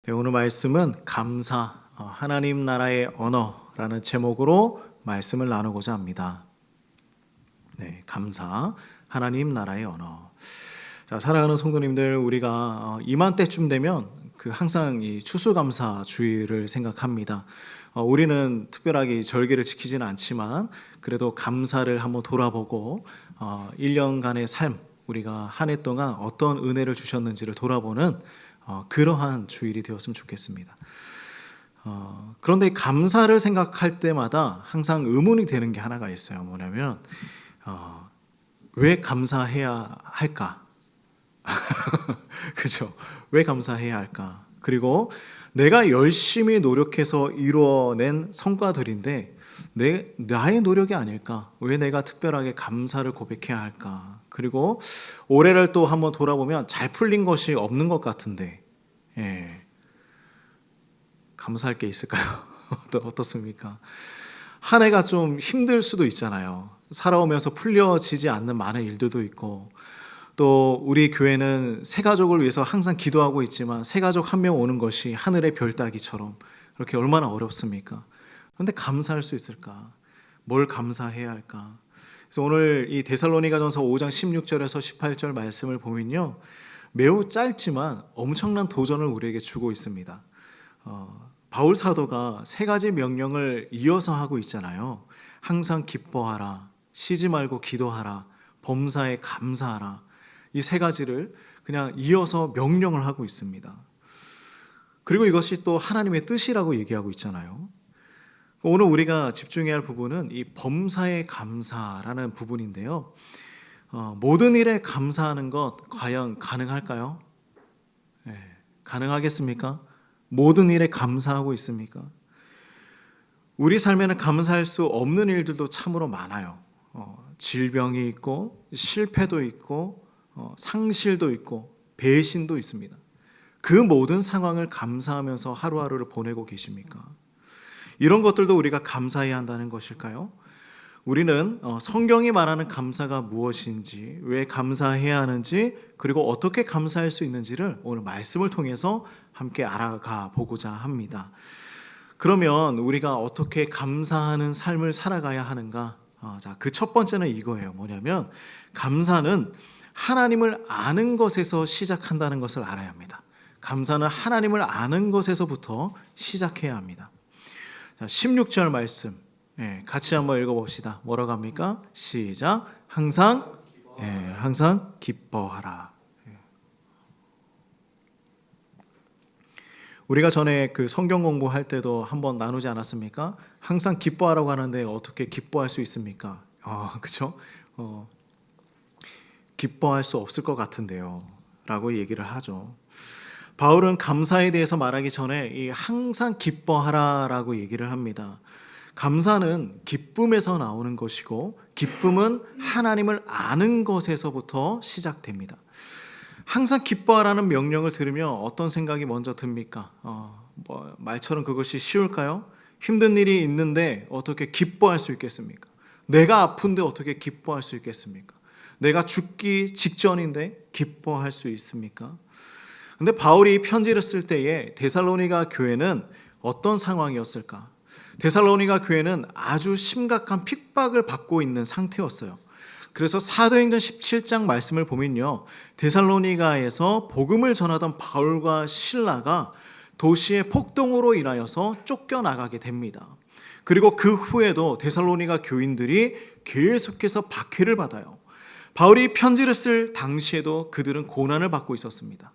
네, 오늘 말씀은 감사, 하나님 나라의 언어라는 제목으로 말씀을 나누고자 합니다. 네, 감사, 하나님 나라의 언어. 자, 사랑하는 성도님들, 우리가 이맘때쯤 되면 항상 이 추수감사 주일을 생각합니다. 우리는 특별하게 이 절기를 지키지는 않지만 그래도 감사를 한번 돌아보고 1년간의 삶, 우리가 한 해 동안 어떤 은혜를 주셨는지를 돌아보는 그러한 주일이 되었으면 좋겠습니다. 그런데 감사를 생각할 때마다 항상 의문이 되는 게 하나가 있어요. 뭐냐면 왜 감사해야 할까? 그죠? 왜 감사해야 할까? 그리고 내가 열심히 노력해서 이루어낸 성과들인데 나의 노력이 아닐까? 왜 내가 특별하게 감사를 고백해야 할까? 그리고 올해를 또 한번 돌아보면 잘 풀린 것이 없는 것 같은데 감사할 게 있을까요? 어떻습니까? 한 해가 좀 힘들 수도 있잖아요. 살아오면서 풀려지지 않는 많은 일들도 있고, 또 우리 교회는 새 가족을 위해서 항상 기도하고 있지만 새 가족 한 명 오는 것이 하늘의 별 따기처럼 그렇게 얼마나 어렵습니까? 그런데 감사할 수 있을까? 뭘 감사해야 할까? 그래서 오늘 이 데살로니가전서 5장 16절에서 18절 말씀을 보면요, 매우 짧지만 엄청난 도전을 우리에게 주고 있습니다. 바울 사도가 세 가지 명령을 이어서 하고 있잖아요. 항상 기뻐하라, 쉬지 말고 기도하라, 범사에 감사하라. 이 세 가지를 그냥 이어서 명령을 하고 있습니다. 그리고 이것이 또 하나님의 뜻이라고 얘기하고 있잖아요. 오늘 우리가 집중해야 할 부분은 이 범사에 감사라는 부분인데요. 모든 일에 감사하는 것 과연 가능할까요? 가능하겠습니까? 모든 일에 감사하고 있습니까? 우리 삶에는 감사할 수 없는 일들도 참으로 많아요. 질병이 있고 실패도 있고 상실도 있고 배신도 있습니다. 그 모든 상황을 감사하면서 하루하루를 보내고 계십니까? 이런 것들도 우리가 감사해야 한다는 것일까요? 우리는 성경이 말하는 감사가 무엇인지, 왜 감사해야 하는지, 그리고 어떻게 감사할 수 있는지를 오늘 말씀을 통해서 함께 알아가 보고자 합니다. 그러면 우리가 어떻게 감사하는 삶을 살아가야 하는가? 자, 그 첫 번째는 이거예요. 뭐냐면 감사는 하나님을 아는 것에서 시작한다는 것을 알아야 합니다. 감사는 하나님을 아는 것에서부터 시작해야 합니다. 자, 16절 말씀 같이 한번 읽어봅시다. 뭐라고 합니까? 시작. 항상 기뻐하라. 우리가 전에 그 성경 공부할 때도 한번 나누지 않았습니까? 항상 기뻐하라고 하는데 어떻게 기뻐할 수 있습니까? 그렇죠? 기뻐할 수 없을 것 같은데요, 라고 얘기를 하죠. 바울은 감사에 대해서 말하기 전에 이 항상 기뻐하라라고 얘기를 합니다. 감사는 기쁨에서 나오는 것이고, 기쁨은 하나님을 아는 것에서부터 시작됩니다. 항상 기뻐하라는 명령을 들으면 어떤 생각이 먼저 듭니까? 말처럼 그것이 쉬울까요? 힘든 일이 있는데 어떻게 기뻐할 수 있겠습니까? 내가 아픈데 어떻게 기뻐할 수 있겠습니까? 내가 죽기 직전인데 기뻐할 수 있습니까? 근데 바울이 편지를 쓸 때에 데살로니가 교회는 어떤 상황이었을까? 데살로니가 교회는 아주 심각한 핍박을 받고 있는 상태였어요. 그래서 사도행전 17장 말씀을 보면요, 데살로니가에서 복음을 전하던 바울과 실라가 도시의 폭동으로 인하여서 쫓겨나가게 됩니다. 그리고 그 후에도 데살로니가 교인들이 계속해서 박해를 받아요. 바울이 편지를 쓸 당시에도 그들은 고난을 받고 있었습니다.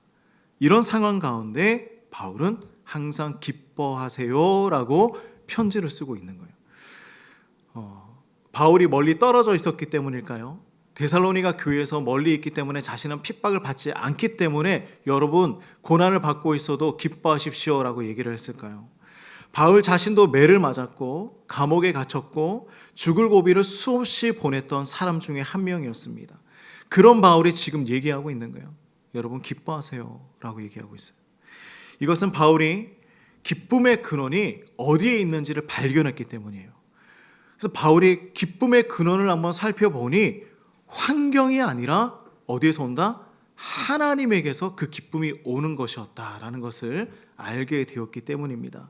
이런 상황 가운데 바울은 항상 기뻐하세요라고 편지를 쓰고 있는 거예요. 바울이 멀리 떨어져 있었기 때문일까요? 데살로니가 교회에서 멀리 있기 때문에 자신은 핍박을 받지 않기 때문에 여러분 고난을 받고 있어도 기뻐하십시오라고 얘기를 했을까요? 바울 자신도 매를 맞았고 감옥에 갇혔고 죽을 고비를 수없이 보냈던 사람 중에 한 명이었습니다. 그런 바울이 지금 얘기하고 있는 거예요. 여러분 기뻐하세요라고 얘기하고 있어요. 이것은 바울이 기쁨의 근원이 어디에 있는지를 발견했기 때문이에요. 그래서 바울이 기쁨의 근원을 한번 살펴보니 환경이 아니라 어디에서 온다? 하나님에게서 그 기쁨이 오는 것이었다라는 것을 알게 되었기 때문입니다.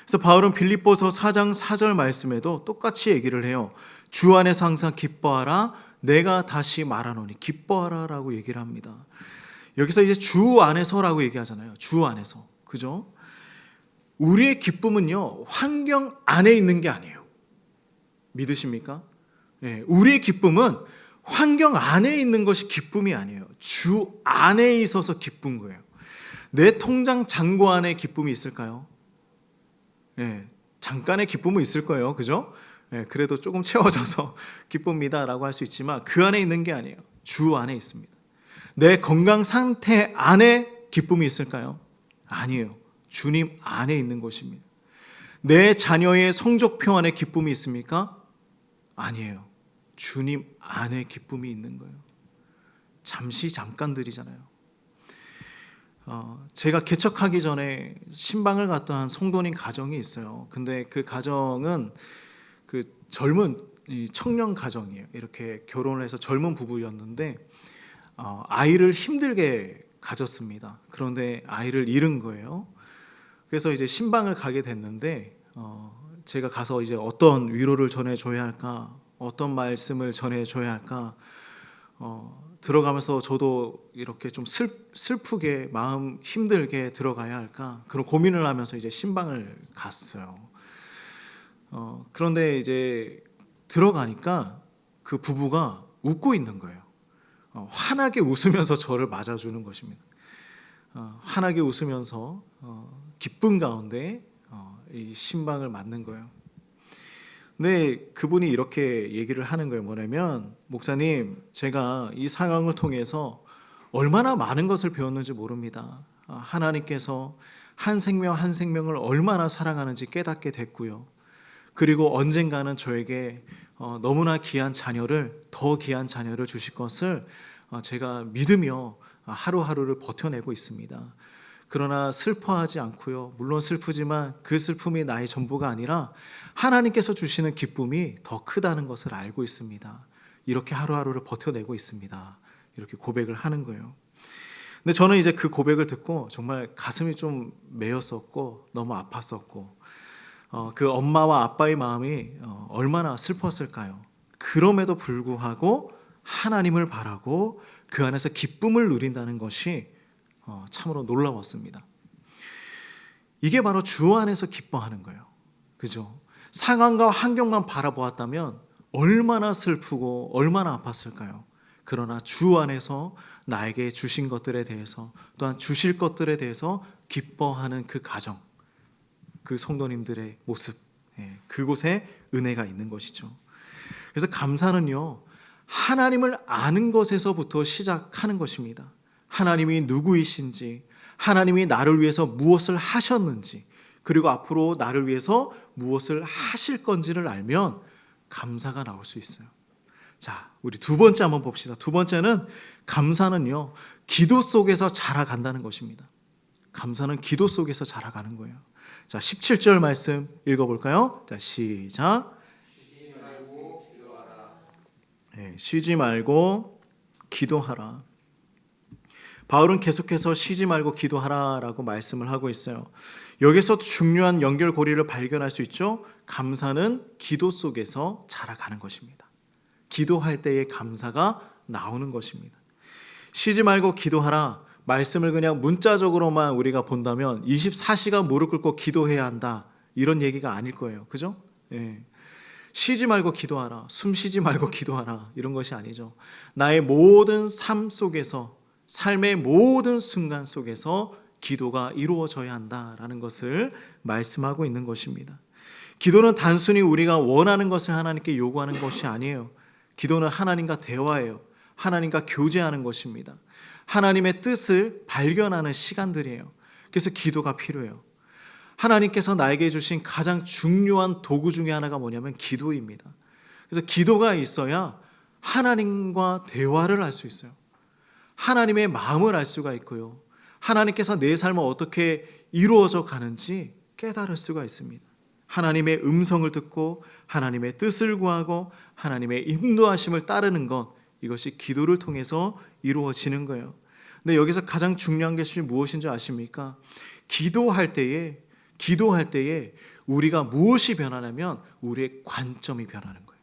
그래서 바울은 빌립보서 4장 4절 말씀에도 똑같이 얘기를 해요. 주 안에서 항상 기뻐하라. 내가 다시 말하노니 기뻐하라라고 얘기를 합니다. 여기서 이제 주 안에서라고 얘기하잖아요. 주 안에서. 그죠? 우리의 기쁨은요, 환경 안에 있는 게 아니에요. 믿으십니까? 네, 우리의 기쁨은 환경 안에 있는 것이 기쁨이 아니에요. 주 안에 있어서 기쁜 거예요. 내 통장 잔고 안에 기쁨이 있을까요? 네, 잠깐의 기쁨은 있을 거예요. 그죠? 네, 그래도 조금 채워져서 기쁩니다라고 할 수 있지만 그 안에 있는 게 아니에요. 주 안에 있습니다. 내 건강 상태 안에 기쁨이 있을까요? 아니에요. 주님 안에 있는 것입니다. 내 자녀의 성적표 안에 기쁨이 있습니까? 아니에요. 주님 안에 기쁨이 있는 거예요. 잠깐들이잖아요. 제가 개척하기 전에 신방을 갔던 한 성도님 가정이 있어요. 근데 그 가정은 그 젊은 청년 가정이에요. 이렇게 결혼을 해서 젊은 부부였는데 아이를 힘들게 가졌습니다. 그런데 아이를 잃은 거예요. 그래서 이제 신방을 가게 됐는데 제가 가서 이제 어떤 위로를 전해줘야 할까, 어떤 말씀을 전해줘야 할까, 들어가면서 저도 이렇게 좀 슬프게 마음 힘들게 들어가야 할까 그런 고민을 하면서 이제 신방을 갔어요. 그런데 이제 들어가니까 그 부부가 웃고 있는 거예요. 환하게 웃으면서 저를 맞아주는 것입니다. 환하게 웃으면서 기쁨 가운데 이 신방을 맞는 거예요. 근데 그분이 이렇게 얘기를 하는 거예요. 뭐냐면, 목사님, 제가 이 상황을 통해서 얼마나 많은 것을 배웠는지 모릅니다. 하나님께서 한 생명 한 생명을 얼마나 사랑하는지 깨닫게 됐고요. 그리고 언젠가는 저에게 너무나 귀한 자녀를, 더 귀한 자녀를 주실 것을 제가 믿으며 하루하루를 버텨내고 있습니다. 그러나 슬퍼하지 않고요. 물론 슬프지만 그 슬픔이 나의 전부가 아니라 하나님께서 주시는 기쁨이 더 크다는 것을 알고 있습니다. 이렇게 하루하루를 버텨내고 있습니다. 이렇게 고백을 하는 거예요. 근데 저는 이제 그 고백을 듣고 정말 가슴이 좀 메였었고 너무 아팠었고 그 엄마와 아빠의 마음이 얼마나 슬펐을까요? 그럼에도 불구하고 하나님을 바라고 그 안에서 기쁨을 누린다는 것이 참으로 놀라웠습니다. 이게 바로 주 안에서 기뻐하는 거예요. 그죠? 상황과 환경만 바라보았다면 얼마나 슬프고 얼마나 아팠을까요? 그러나 주 안에서 나에게 주신 것들에 대해서 또한 주실 것들에 대해서 기뻐하는 그 가정, 그 성도님들의 모습, 그곳에 은혜가 있는 것이죠. 그래서 감사는요, 하나님을 아는 것에서부터 시작하는 것입니다. 하나님이 누구이신지, 하나님이 나를 위해서 무엇을 하셨는지, 그리고 앞으로 나를 위해서 무엇을 하실 건지를 알면 감사가 나올 수 있어요. 자, 우리 두 번째 한번 봅시다. 두 번째는 감사는요, 기도 속에서 자라간다는 것입니다. 감사는 기도 속에서 자라가는 거예요. 자, 17절 말씀 읽어볼까요? 자, 시작. 쉬지 말고 기도하라. 바울은 계속해서 쉬지 말고 기도하라라고 말씀을 하고 있어요. 여기서 중요한 연결고리를 발견할 수 있죠. 감사는 기도 속에서 자라가는 것입니다. 기도할 때의 감사가 나오는 것입니다. 쉬지 말고 기도하라. 말씀을 그냥 문자적으로만 우리가 본다면 24시간 무릎 꿇고 기도해야 한다. 이런 얘기가 아닐 거예요. 그죠? 예. 쉬지 말고 기도하라. 숨 쉬지 말고 기도하라. 이런 것이 아니죠. 나의 모든 삶 속에서, 삶의 모든 순간 속에서 기도가 이루어져야 한다라는 것을 말씀하고 있는 것입니다. 기도는 단순히 우리가 원하는 것을 하나님께 요구하는 것이 아니에요. 기도는 하나님과 대화예요. 하나님과 교제하는 것입니다. 하나님의 뜻을 발견하는 시간들이에요. 그래서 기도가 필요해요. 하나님께서 나에게 주신 가장 중요한 도구 중에 하나가 뭐냐면 기도입니다. 그래서 기도가 있어야 하나님과 대화를 할 수 있어요. 하나님의 마음을 알 수가 있고요. 하나님께서 내 삶을 어떻게 이루어져 가는지 깨달을 수가 있습니다. 하나님의 음성을 듣고 하나님의 뜻을 구하고 하나님의 인도하심을 따르는 것, 이것이 기도를 통해서 이루어지는 거예요. 근데 여기서 가장 중요한 것이 무엇인지 아십니까? 기도할 때에 우리가 무엇이 변하냐면 우리의 관점이 변하는 거예요.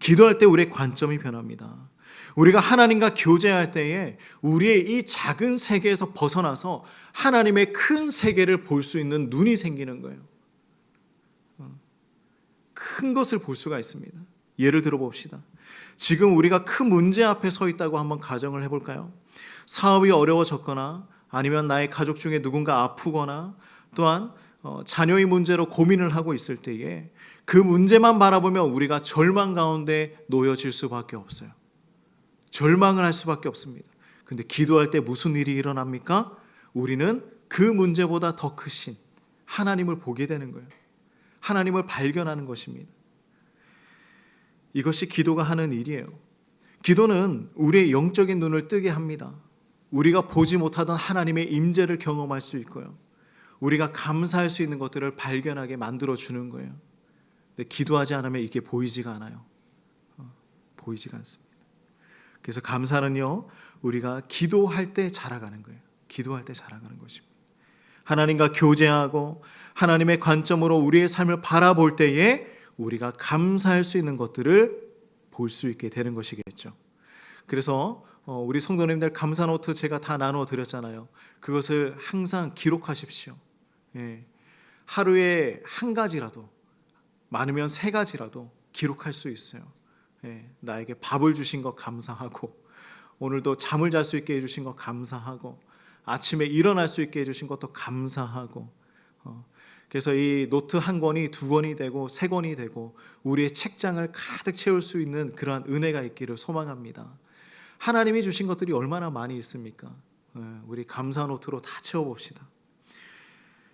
기도할 때 우리의 관점이 변합니다. 우리가 하나님과 교제할 때에 우리의 이 작은 세계에서 벗어나서 하나님의 큰 세계를 볼 수 있는 눈이 생기는 거예요. 큰 것을 볼 수가 있습니다. 예를 들어 봅시다. 지금 우리가 큰 문제 앞에 서 있다고 한번 가정을 해볼까요? 사업이 어려워졌거나 아니면 나의 가족 중에 누군가 아프거나 또한 자녀의 문제로 고민을 하고 있을 때에 그 문제만 바라보면 우리가 절망 가운데 놓여질 수밖에 없어요. 절망을 할 수밖에 없습니다. 근데 기도할 때 무슨 일이 일어납니까? 우리는 그 문제보다 더 크신 하나님을 보게 되는 거예요. 하나님을 발견하는 것입니다. 이것이 기도가 하는 일이에요. 기도는 우리의 영적인 눈을 뜨게 합니다. 우리가 보지 못하던 하나님의 임재를 경험할 수 있고요. 우리가 감사할 수 있는 것들을 발견하게 만들어주는 거예요. 근데 기도하지 않으면 이게 보이지가 않아요. 보이지가 않습니다. 그래서 감사는요, 우리가 기도할 때 자라가는 거예요. 기도할 때 자라가는 것입니다. 하나님과 교제하고 하나님의 관점으로 우리의 삶을 바라볼 때에 우리가 감사할 수 있는 것들을 볼 수 있게 되는 것이겠죠. 그래서 우리 성도님들 감사 노트 제가 다 나누어 드렸잖아요. 그것을 항상 기록하십시오. 하루에 한 가지라도, 많으면 3가지라도 기록할 수 있어요. 나에게 밥을 주신 것 감사하고, 오늘도 잠을 잘 수 있게 해주신 것 감사하고, 아침에 일어날 수 있게 해주신 것도 감사하고, 그래서 이 노트 1권이 2권이 되고 3권이 되고 우리의 책장을 가득 채울 수 있는 그러한 은혜가 있기를 소망합니다. 하나님이 주신 것들이 얼마나 많이 있습니까? 우리 감사 노트로 다 채워봅시다.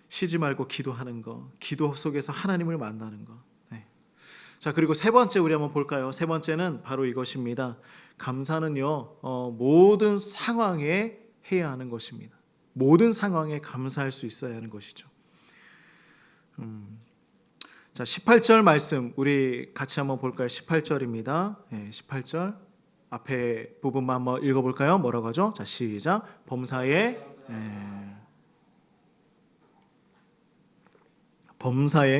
쉬지 말고 기도하는 거, 기도 속에서 하나님을 만나는 거. 자, 그리고 3번째 우리 한번 볼까요? 3번째는 바로 이것입니다. 감사는요, 모든 상황에 해야 하는 것입니다. 모든 상황에 감사할 수 있어야 하는 것이죠. 자, 18절 말씀 우리 같이 한번 볼까요? 18절입니다. 18절 앞에 부분만 한번 읽어볼까요? 뭐라고 하죠? 자, 시작. 범사에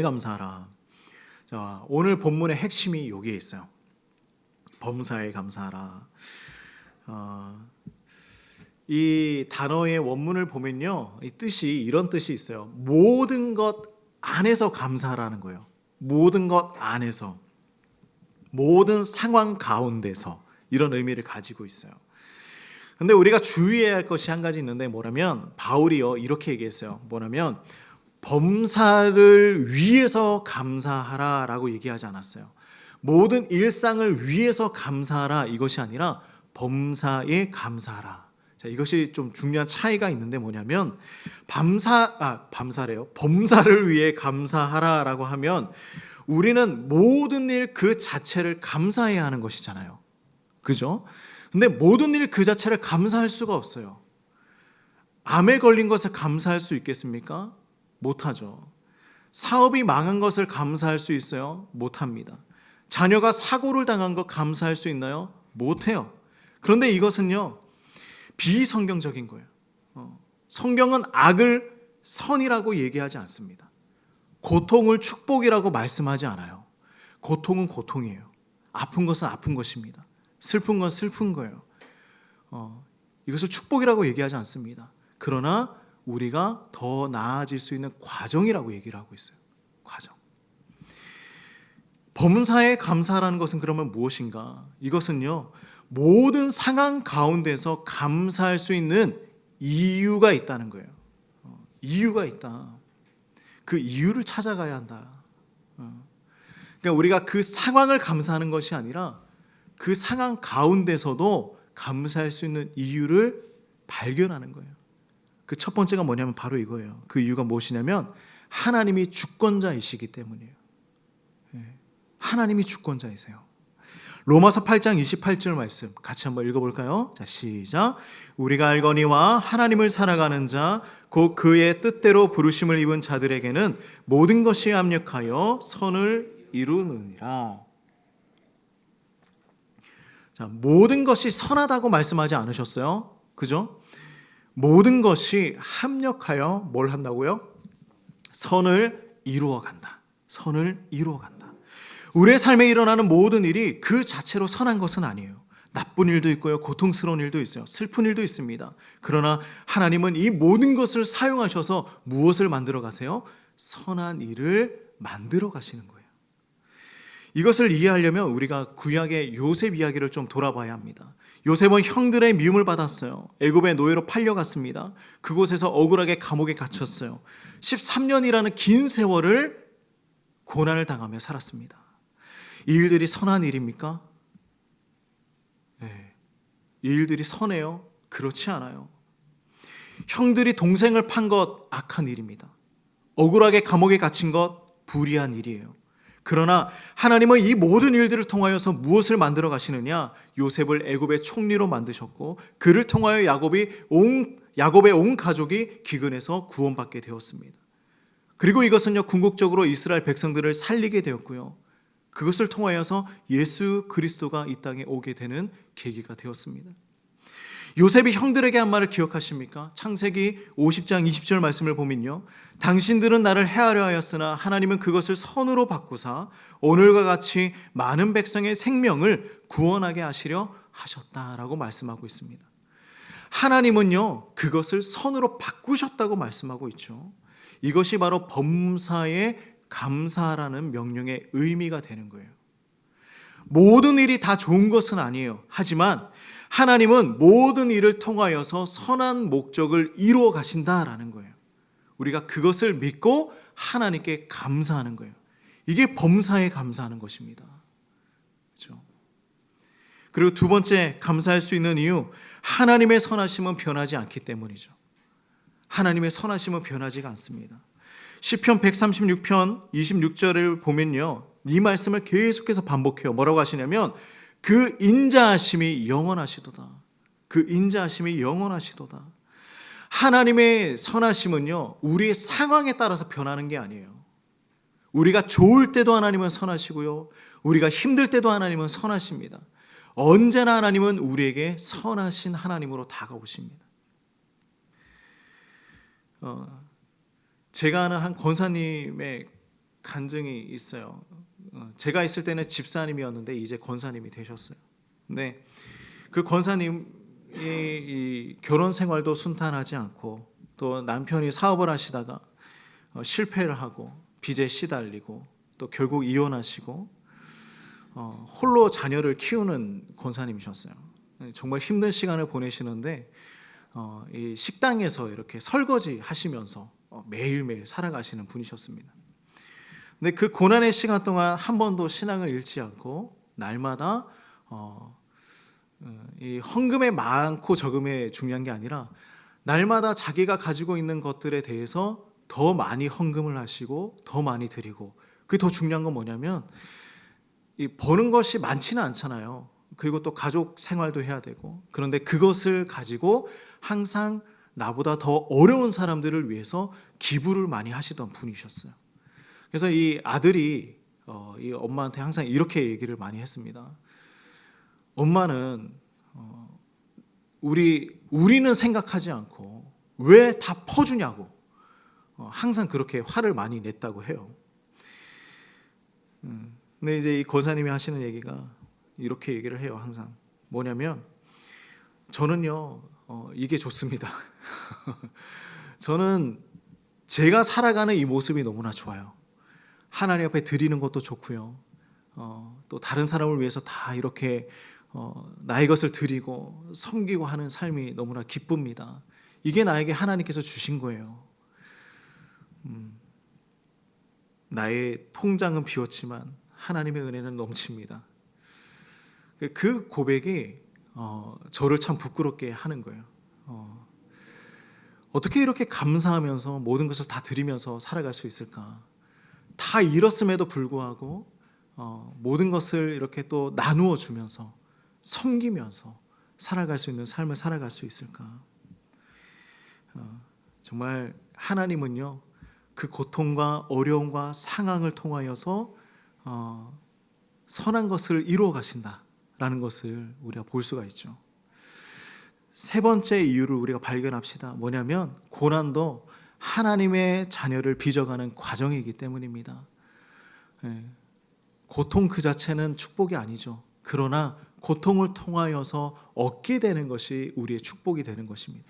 감사하라. 자, 오늘 본문의 핵심이 여기에 있어요. 범사에 감사하라. 이 단어의 원문을 보면요, 이 뜻이 이런 뜻이 있어요. 모든 것 안에서 감사하라는 거예요. 모든 것 안에서, 모든 상황 가운데서, 이런 의미를 가지고 있어요. 근데 우리가 주의해야 할 것이 한 가지 있는데 뭐냐면 바울이요 이렇게 얘기했어요. 뭐냐면 범사를 위해서 감사하라라고 얘기하지 않았어요. 모든 일상을 위해서 감사하라 이것이 아니라 범사에 감사하라. 자, 이것이 좀 중요한 차이가 있는데 뭐냐면 범사를 위해 감사하라라고 하면 우리는 모든 일 그 자체를 감사해야 하는 것이잖아요. 그죠? 근데 모든 일 그 자체를 감사할 수가 없어요. 암에 걸린 것을 감사할 수 있겠습니까? 못하죠. 사업이 망한 것을 감사할 수 있어요? 못합니다. 자녀가 사고를 당한 것 감사할 수 있나요? 못해요. 그런데 이것은요, 비성경적인 거예요. 성경은 악을 선이라고 얘기하지 않습니다. 고통을 축복이라고 말씀하지 않아요. 고통은 고통이에요. 아픈 것은 아픈 것입니다. 슬픈 건 슬픈 거예요. 이것을 축복이라고 얘기하지 않습니다. 그러나 우리가 더 나아질 수 있는 과정이라고 얘기를 하고 있어요. 과정. 범사에 감사라는 것은 그러면 무엇인가? 이것은요, 모든 상황 가운데서 감사할 수 있는 이유가 있다는 거예요. 이유가 있다. 그 이유를 찾아가야 한다. 그러니까 우리가 그 상황을 감사하는 것이 아니라 그 상황 가운데서도 감사할 수 있는 이유를 발견하는 거예요. 그 첫 번째가 뭐냐면 바로 이거예요. 그 이유가 무엇이냐면 하나님이 주권자이시기 때문이에요. 하나님이 주권자이세요. 로마서 8장 28절 말씀 같이 한번 읽어볼까요? 자, 시작. 우리가 알거니와 하나님을 살아가는 자, 곧 그의 뜻대로 부르심을 입은 자들에게는 모든 것이 합력하여 선을 이루느니라. 자, 모든 것이 선하다고 말씀하지 않으셨어요? 그죠? 모든 것이 합력하여 뭘 한다고요? 선을 이루어 간다. 선을 이루어 간다. 우리의 삶에 일어나는 모든 일이 그 자체로 선한 것은 아니에요. 나쁜 일도 있고요. 고통스러운 일도 있어요. 슬픈 일도 있습니다. 그러나 하나님은 이 모든 것을 사용하셔서 무엇을 만들어 가세요? 선한 일을 만들어 가시는 거예요. 이것을 이해하려면 우리가 구약의 요셉 이야기를 좀 돌아봐야 합니다. 요셉은 형들의 미움을 받았어요. 애굽의 노예로 팔려갔습니다. 그곳에서 억울하게 감옥에 갇혔어요. 13년이라는 긴 세월을 고난을 당하며 살았습니다. 이 일들이 선한 일입니까? 네. 이 일들이 선해요? 그렇지 않아요. 형들이 동생을 판 것 악한 일입니다. 억울하게 감옥에 갇힌 것 불의한 일이에요. 그러나 하나님은 이 모든 일들을 통하여서 무엇을 만들어 가시느냐? 요셉을 애굽의 총리로 만드셨고 그를 통하여 야곱의 온 가족이 기근에서 구원받게 되었습니다. 그리고 이것은요 궁극적으로 이스라엘 백성들을 살리게 되었고요. 그것을 통하여서 예수 그리스도가 이 땅에 오게 되는 계기가 되었습니다. 요셉이 형들에게 한 말을 기억하십니까? 창세기 50장 20절 말씀을 보면요. 당신들은 나를 해하려 하였으나 하나님은 그것을 선으로 바꾸사 오늘과 같이 많은 백성의 생명을 구원하게 하시려 하셨다라고 말씀하고 있습니다. 하나님은요 그것을 선으로 바꾸셨다고 말씀하고 있죠. 이것이 바로 범사에 감사하라는 명령의 의미가 되는 거예요. 모든 일이 다 좋은 것은 아니에요. 하지만 하나님은 모든 일을 통하여서 선한 목적을 이루어 가신다라는 거예요. 우리가 그것을 믿고 하나님께 감사하는 거예요. 이게 범사에 감사하는 것입니다. 그렇죠? 그리고 두 번째 감사할 수 있는 이유, 하나님의 선하심은 변하지 않기 때문이죠. 하나님의 선하심은 변하지가 않습니다. 시편 136편 26절을 보면요. 이 말씀을 계속해서 반복해요. 뭐라고 하시냐면 그 인자하심이 영원하시도다. 그 인자하심이 영원하시도다. 하나님의 선하심은요. 우리의 상황에 따라서 변하는 게 아니에요. 우리가 좋을 때도 하나님은 선하시고요. 우리가 힘들 때도 하나님은 선하십니다. 언제나 하나님은 우리에게 선하신 하나님으로 다가오십니다. 제가 아는 한 권사님의 간증이 있어요. 제가 있을 때는 집사님이었는데 이제 권사님이 되셨어요. 근데 그 권사님이 이 결혼 생활도 순탄하지 않고 또 남편이 사업을 하시다가 실패를 하고 빚에 시달리고 또 결국 이혼하시고 홀로 자녀를 키우는 권사님이셨어요. 정말 힘든 시간을 보내시는데 이 식당에서 이렇게 설거지 하시면서 매일매일 살아가시는 분이셨습니다. 근데 그 고난의 시간 동안 한 번도 신앙을 잃지 않고 날마다 이 헌금의 많고 적음에 중요한 게 아니라 날마다 자기가 가지고 있는 것들에 대해서 더 많이 헌금을 하시고 더 많이 드리고, 그게 더 중요한 건 뭐냐면 이 버는 것이 많지는 않잖아요. 그리고 또 가족 생활도 해야 되고, 그런데 그것을 가지고 항상 나보다 더 어려운 사람들을 위해서 기부를 많이 하시던 분이셨어요. 그래서 이 아들이 이 엄마한테 항상 이렇게 얘기를 많이 했습니다. 엄마는 우리는 생각하지 않고 왜 다 퍼주냐고 항상 그렇게 화를 많이 냈다고 해요. 근데 이제 이 권사님이 하시는 얘기가 이렇게 얘기를 해요. 항상 뭐냐면 저는요 이게 좋습니다. 저는 제가 살아가는 이 모습이 너무나 좋아요. 하나님 앞에 드리는 것도 좋고요. 또 다른 사람을 위해서 다 이렇게 나의 것을 드리고 섬기고 하는 삶이 너무나 기쁩니다. 이게 나에게 하나님께서 주신 거예요. 나의 통장은 비웠지만 하나님의 은혜는 넘칩니다. 그 고백이 저를 참 부끄럽게 하는 거예요. 어떻게 이렇게 감사하면서 모든 것을 다 드리면서 살아갈 수 있을까? 다 잃었음에도 불구하고 모든 것을 이렇게 또 나누어 주면서 섬기면서 살아갈 수 있는 삶을 살아갈 수 있을까? 정말 하나님은요 그 고통과 어려움과 상황을 통하여서 선한 것을 이루어 가신다라는 것을 우리가 볼 수가 있죠. 세 번째 이유를 우리가 발견합시다. 뭐냐면 고난도 하나님의 자녀를 빚어가는 과정이기 때문입니다. 고통 그 자체는 축복이 아니죠. 그러나 고통을 통하여서 얻게 되는 것이 우리의 축복이 되는 것입니다.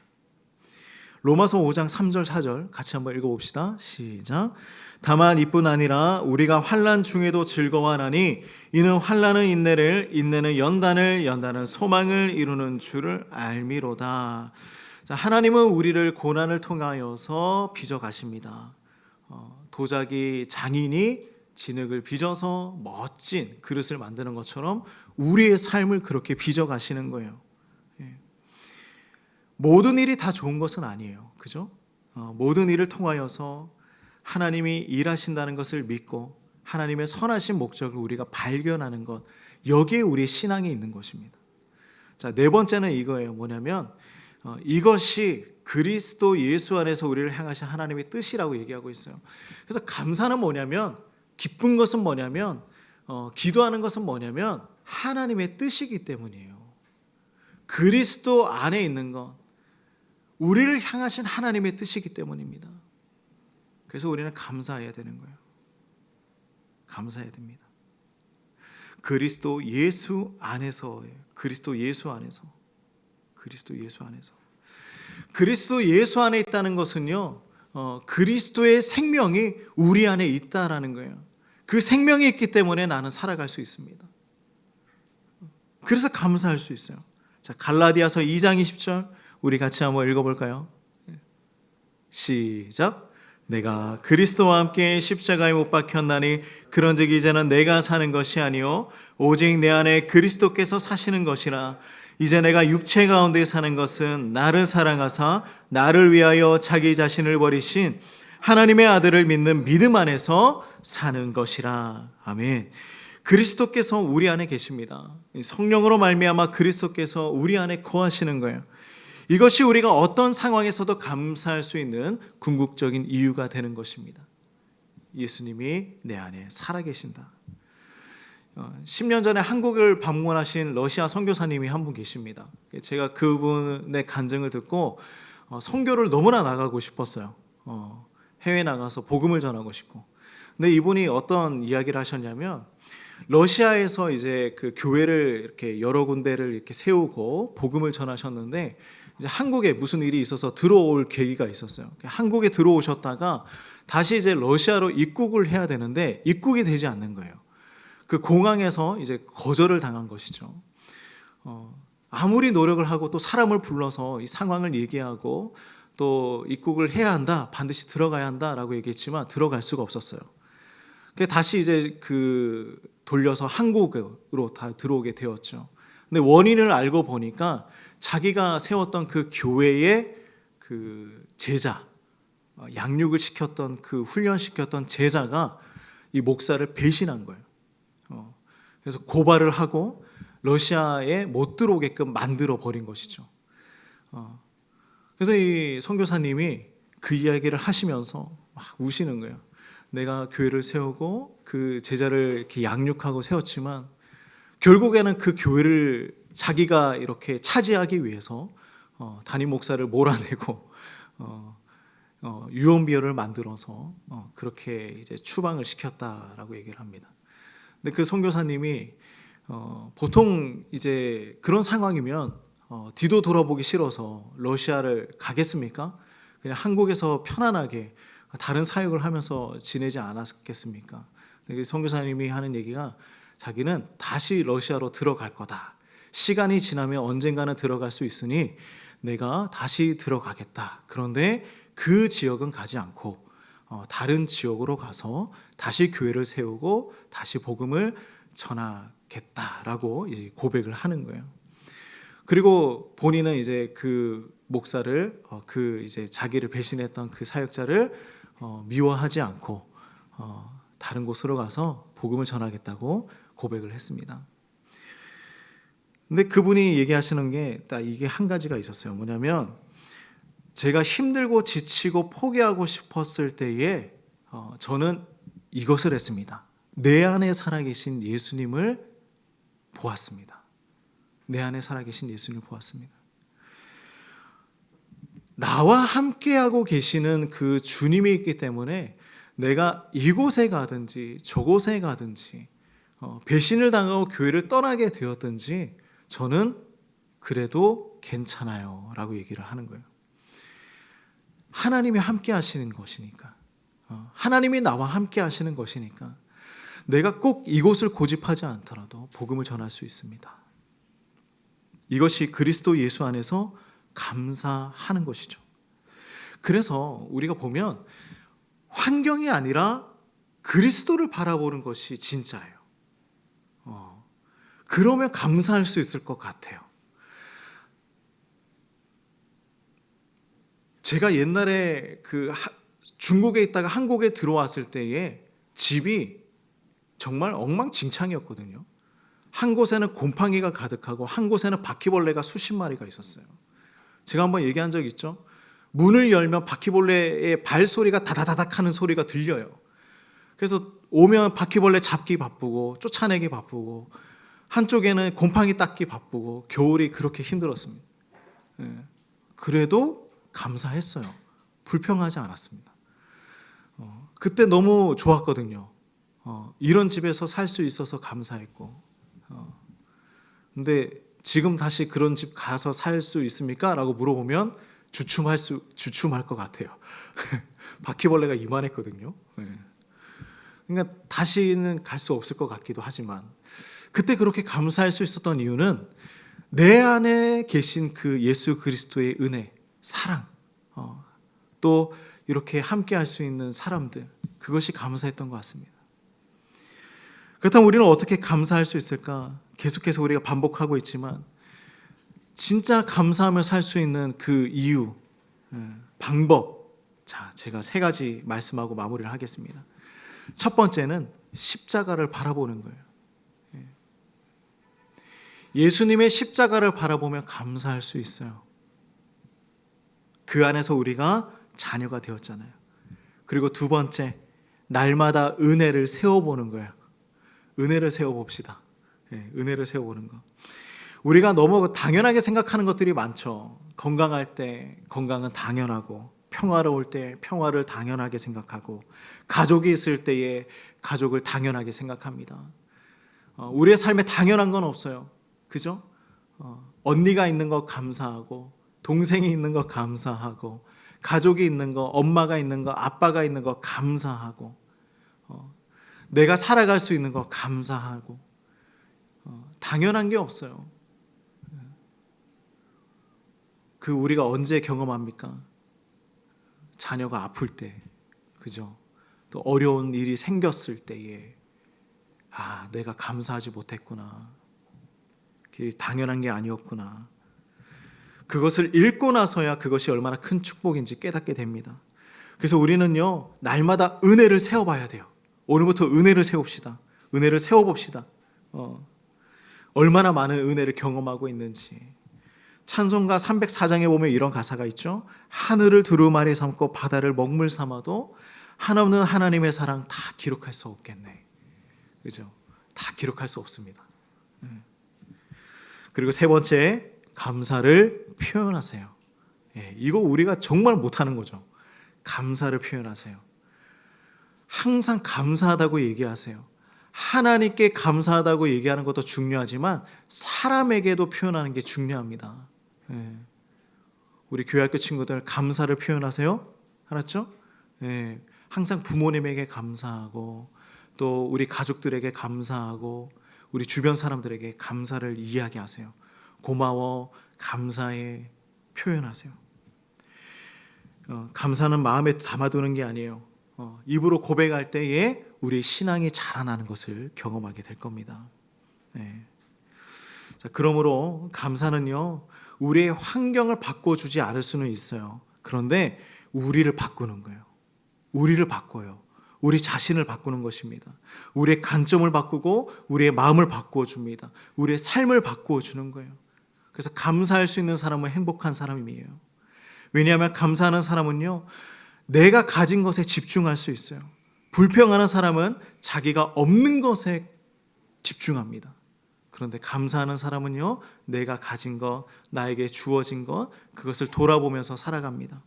로마서 5장 3절 4절 같이 한번 읽어봅시다. 시작. 다만 이뿐 아니라 우리가 환난 중에도 즐거워하나니 이는 환난은 인내를, 인내는 연단을, 연단은 소망을 이루는 줄을 알미로다. 자, 하나님은 우리를 고난을 통하여서 빚어가십니다. 도자기 장인이 진흙을 빚어서 멋진 그릇을 만드는 것처럼 우리의 삶을 그렇게 빚어가시는 거예요. 모든 일이 다 좋은 것은 아니에요. 그죠? 모든 일을 통하여서 하나님이 일하신다는 것을 믿고 하나님의 선하신 목적을 우리가 발견하는 것, 여기에 우리의 신앙이 있는 것입니다. 자, 네 번째는 이거예요. 뭐냐면 이것이 그리스도 예수 안에서 우리를 향하신 하나님의 뜻이라고 얘기하고 있어요. 그래서 감사는 뭐냐면, 기쁜 것은 뭐냐면, 기도하는 것은 뭐냐면 하나님의 뜻이기 때문이에요. 그리스도 안에 있는 것, 우리를 향하신 하나님의 뜻이기 때문입니다. 그래서 우리는 감사해야 되는 거예요. 감사해야 됩니다. 그리스도 예수 안에서예요. 그리스도 예수 안에서. 그리스도 예수 안에서. 그리스도 예수 안에 있다는 것은요, 그리스도의 생명이 우리 안에 있다라는 거예요. 그 생명이 있기 때문에 나는 살아갈 수 있습니다. 그래서 감사할 수 있어요. 자, 갈라디아서 2장 20절 우리 같이 한번 읽어볼까요? 시작. 내가 그리스도와 함께 십자가에 못 박혔나니 그런즉 이제는 내가 사는 것이 아니요 오직 내 안에 그리스도께서 사시는 것이라. 이제 내가 육체 가운데 사는 것은 나를 사랑하사 나를 위하여 자기 자신을 버리신 하나님의 아들을 믿는 믿음 안에서 사는 것이라. 아멘. 그리스도께서 우리 안에 계십니다. 성령으로 말미암아 그리스도께서 우리 안에 거하시는 거예요. 이것이 우리가 어떤 상황에서도 감사할 수 있는 궁극적인 이유가 되는 것입니다. 예수님이 내 안에 살아계신다. 10년 전에 한국을 방문하신 러시아 선교사님이 한 분 계십니다. 제가 그분의 간증을 듣고 선교를 너무나 나가고 싶었어요. 해외 나가서 복음을 전하고 싶고. 근데 이분이 어떤 이야기를 하셨냐면, 러시아에서 이제 그 교회를 이렇게 여러 군데를 이렇게 세우고 복음을 전하셨는데, 이제 한국에 무슨 일이 있어서 들어올 계기가 있었어요. 한국에 들어오셨다가 다시 이제 러시아로 입국을 해야 되는데 입국이 되지 않는 거예요. 그 공항에서 이제 거절을 당한 것이죠. 아무리 노력을 하고 또 사람을 불러서 이 상황을 얘기하고 또 입국을 해야 한다, 반드시 들어가야 한다라고 얘기했지만 들어갈 수가 없었어요. 다시 이제 그 돌려서 한국으로 다 들어오게 되었죠. 근데 원인을 알고 보니까 자기가 세웠던 그 교회의 그 제자, 양육을 시켰던 그 훈련시켰던 제자가 이 목사를 배신한 거예요. 그래서 고발을 하고 러시아에 못 들어오게끔 만들어 버린 것이죠. 그래서 이 선교사님이 그 이야기를 하시면서 막 우시는 거예요. 내가 교회를 세우고 그 제자를 이렇게 양육하고 세웠지만 결국에는 그 교회를 자기가 이렇게 차지하기 위해서 담임 목사를 몰아내고 유언비어를 만들어서 그렇게 이제 추방을 시켰다라고 얘기를 합니다. 근데 그 선교사님이 보통 이제 그런 상황이면 뒤도 돌아보기 싫어서 러시아를 가겠습니까? 그냥 한국에서 편안하게 다른 사역을 하면서 지내지 않았겠습니까? 근데 그 선교사님이 하는 얘기가 자기는 다시 러시아로 들어갈 거다. 시간이 지나면 언젠가는 들어갈 수 있으니 내가 다시 들어가겠다. 그런데 그 지역은 가지 않고 다른 지역으로 가서 다시 교회를 세우고 다시 복음을 전하겠다라고 이제 고백을 하는 거예요. 그리고 본인은 이제 그 목사를 그 이제 자기를 배신했던 그 사역자를 미워하지 않고 다른 곳으로 가서 복음을 전하겠다고 고백을 했습니다. 근데 그분이 얘기하시는 게 딱 이게 한 가지가 있었어요. 뭐냐면 제가 힘들고 지치고 포기하고 싶었을 때에 저는 이것을 했습니다. 내 안에 살아계신 예수님을 보았습니다. 내 안에 살아계신 예수님을 보았습니다. 나와 함께하고 계시는 그 주님이 있기 때문에 내가 이곳에 가든지 저곳에 가든지 배신을 당하고 교회를 떠나게 되었든지 저는 그래도 괜찮아요 라고 얘기를 하는 거예요. 하나님이 함께 하시는 것이니까, 하나님이 나와 함께 하시는 것이니까 내가 꼭 이곳을 고집하지 않더라도 복음을 전할 수 있습니다. 이것이 그리스도 예수 안에서 감사하는 것이죠. 그래서 우리가 보면 환경이 아니라 그리스도를 바라보는 것이 진짜예요. 그러면 감사할 수 있을 것 같아요. 제가 옛날에 중국에 있다가 한국에 들어왔을 때에 집이 정말 엉망진창이었거든요. 한 곳에는 곰팡이가 가득하고 한 곳에는 바퀴벌레가 수십 마리가 있었어요. 제가 한번 얘기한 적 있죠. 문을 열면 바퀴벌레의 발소리가 다다다닥 하는 소리가 들려요. 그래서 오면 바퀴벌레 잡기 바쁘고 쫓아내기 바쁘고 한쪽에는 곰팡이 닦기 바쁘고 겨울이 그렇게 힘들었습니다. 그래도 감사했어요. 불평하지 않았습니다. 그때 너무 좋았거든요. 이런 집에서 살 수 있어서 감사했고. 근데 지금 다시 그런 집 가서 살 수 있습니까? 라고 물어보면 주춤할 것 같아요. 바퀴벌레가 이만했거든요. 그러니까 다시는 갈 수 없을 것 같기도 하지만 그때 그렇게 감사할 수 있었던 이유는 내 안에 계신 그 예수 그리스도의 은혜, 사랑, 또 이렇게 함께 할 수 있는 사람들, 그것이 감사했던 것 같습니다. 그렇다면 우리는 어떻게 감사할 수 있을까? 계속해서 우리가 반복하고 있지만 진짜 감사하며 살 수 있는 그 이유, 방법, 제가 3가지 말씀하고 마무리를 하겠습니다. 첫 번째는 십자가를 바라보는 거예요. 예수님의 십자가를 바라보며 감사할 수 있어요. 그 안에서 우리가 자녀가 되었잖아요. 그리고 두 번째, 날마다 은혜를 세워보는 거예요. 은혜를 세워봅시다. 은혜를 세워보는 거. 우리가 너무 당연하게 생각하는 것들이 많죠. 건강할 때 건강은 당연하고, 평화로울 때 평화를 당연하게 생각하고, 가족이 있을 때에 가족을 당연하게 생각합니다. 우리의 삶에 당연한 건 없어요. 그죠? 언니가 있는 거 감사하고, 동생이 있는 거 감사하고, 가족이 있는 거, 엄마가 있는 거, 아빠가 있는 거 감사하고, 내가 살아갈 수 있는 거 감사하고, 당연한 게 없어요. 그 우리가 언제 경험합니까? 자녀가 아플 때, 그죠? 또 어려운 일이 생겼을 때에 내가 감사하지 못했구나. 그게 당연한 게 아니었구나. 그것을 읽고 나서야 그것이 얼마나 큰 축복인지 깨닫게 됩니다. 그래서 우리는요, 날마다 은혜를 세워봐야 돼요. 오늘부터 은혜를 세웁시다. 은혜를 세워봅시다. 얼마나 많은 은혜를 경험하고 있는지. 찬송가 304장에 보면 이런 가사가 있죠. 하늘을 두루마리 삼고 바다를 먹물 삼아도 한없는 하나님의 사랑 다 기록할 수 없겠네. 그죠? 다 기록할 수 없습니다. 그리고 세 번째, 감사를 표현하세요. 이거 우리가 정말 못하는 거죠. 감사를 표현하세요. 항상 감사하다고 얘기하세요. 하나님께 감사하다고 얘기하는 것도 중요하지만 사람에게도 표현하는 게 중요합니다. 우리 교회학교 친구들 감사를 표현하세요. 알았죠? 항상 부모님에게 감사하고, 또 우리 가족들에게 감사하고, 우리 주변 사람들에게 감사를 이야기하세요. 고마워, 감사해, 표현하세요. 감사는 마음에 담아두는 게 아니에요. 입으로 고백할 때에 우리의 신앙이 자라나는 것을 경험하게 될 겁니다. 자, 그러므로 감사는요, 우리의 환경을 바꿔주지 않을 수는 있어요. 그런데 우리를 바꾸는 거예요. 우리를 바꿔요. 우리 자신을 바꾸는 것입니다. 우리의 관점을 바꾸고 우리의 마음을 바꾸어 줍니다. 우리의 삶을 바꾸어 주는 거예요. 그래서 감사할 수 있는 사람은 행복한 사람이에요. 왜냐하면 감사하는 사람은요, 내가 가진 것에 집중할 수 있어요. 불평하는 사람은 자기가 없는 것에 집중합니다. 그런데 감사하는 사람은요, 내가 가진 것, 나에게 주어진 것, 그것을 돌아보면서 살아갑니다.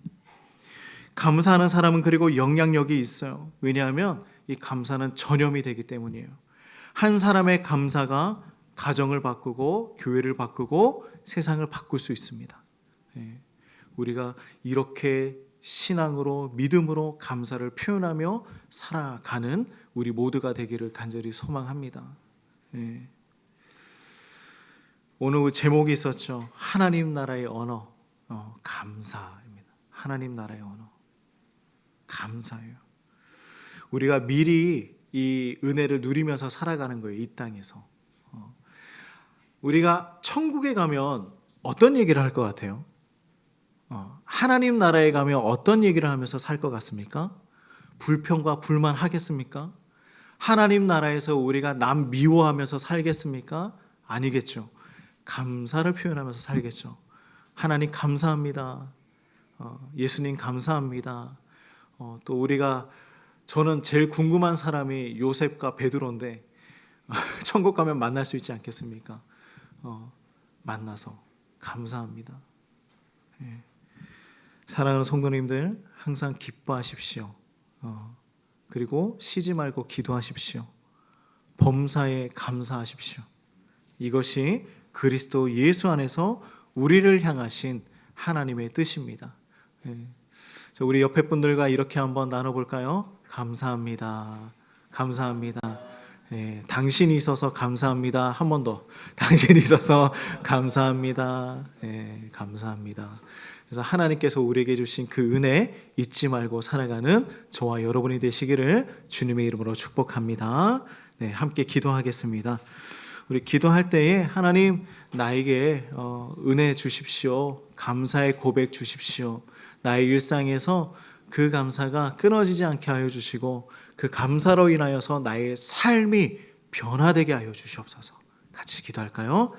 감사하는 사람은 그리고 영향력이 있어요. 왜냐하면 이 감사는 전염이 되기 때문이에요. 한 사람의 감사가 가정을 바꾸고 교회를 바꾸고 세상을 바꿀 수 있습니다. 우리가 이렇게 신앙으로 믿음으로 감사를 표현하며 살아가는 우리 모두가 되기를 간절히 소망합니다. 오늘 제목이 있었죠. 하나님 나라의 언어, 감사입니다. 하나님 나라의 언어, 감사예요. 우리가 미리 이 은혜를 누리면서 살아가는 거예요. 이 땅에서. 우리가 천국에 가면 어떤 얘기를 할 것 같아요? 하나님 나라에 가면 어떤 얘기를 하면서 살 것 같습니까? 불평과 불만 하겠습니까? 하나님 나라에서 우리가 남 미워하면서 살겠습니까? 아니겠죠. 감사를 표현하면서 살겠죠. 하나님 감사합니다. 예수님 감사합니다. 또 저는 제일 궁금한 사람이 요셉과 베드로인데 천국 가면 만날 수 있지 않겠습니까? 만나서 감사합니다. 사랑하는 성도님들, 항상 기뻐하십시오. 그리고 쉬지 말고 기도하십시오. 범사에 감사하십시오. 이것이 그리스도 예수 안에서 우리를 향하신 하나님의 뜻입니다. 우리 옆에 분들과 이렇게 한번 나눠볼까요? 감사합니다. 감사합니다. 당신이 있어서 감사합니다. 한 번 더. 당신이 있어서 감사합니다. 감사합니다. 그래서 하나님께서 우리에게 주신 그 은혜 잊지 말고 살아가는 저와 여러분이 되시기를 주님의 이름으로 축복합니다. 함께 기도하겠습니다. 우리 기도할 때에 하나님 나에게 은혜 주십시오. 감사의 고백 주십시오. 나의 일상에서 그 감사가 끊어지지 않게 하여 주시고 그 감사로 인하여서 나의 삶이 변화되게 하여 주시옵소서. 같이 기도할까요?